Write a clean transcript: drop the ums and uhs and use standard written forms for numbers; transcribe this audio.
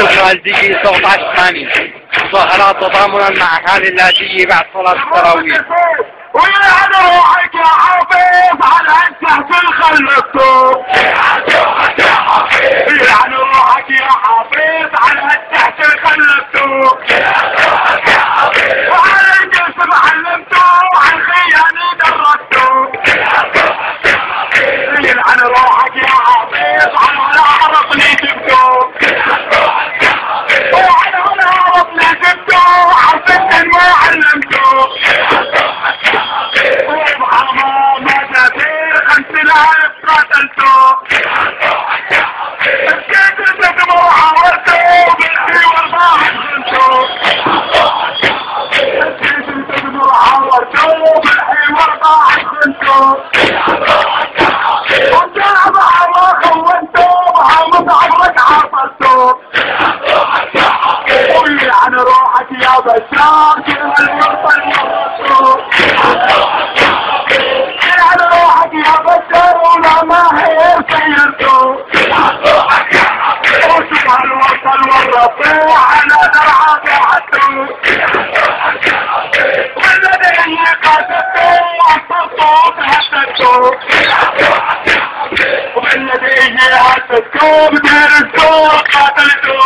الخالدية 17/8 مظاهرات تضامنا مع أهالي اللاذقية بعد صلاة التراويح. ويلعن روحك يا حفيظ على تحت الخل مكتوب. يلعن روحك يا حفيظ على تحت الخل مكتوب. وعلى الجسم علمته وعلى الخيانة درسته. يلعن روحك يا حفيظ على العرق اللي جبته. وعلى العرق اللي جبته عرفت ما علمته. العالم قاتلته الكاتب تدمر عورته بالحي والباحث خنته. الكاتب تدمر عورته بالحي والباحث خنته. وجاب عوا خونته وعمد عمرك عرفته. ويلعن روحك يا بشار كل الوطن ورثته. يا بشر ولا ما هي سيرته. وسبحان الوصل والرفيع على درعات وحده. والذي قاتلته وصلته تهددته. والذي هددته بدير السوق قاتلته.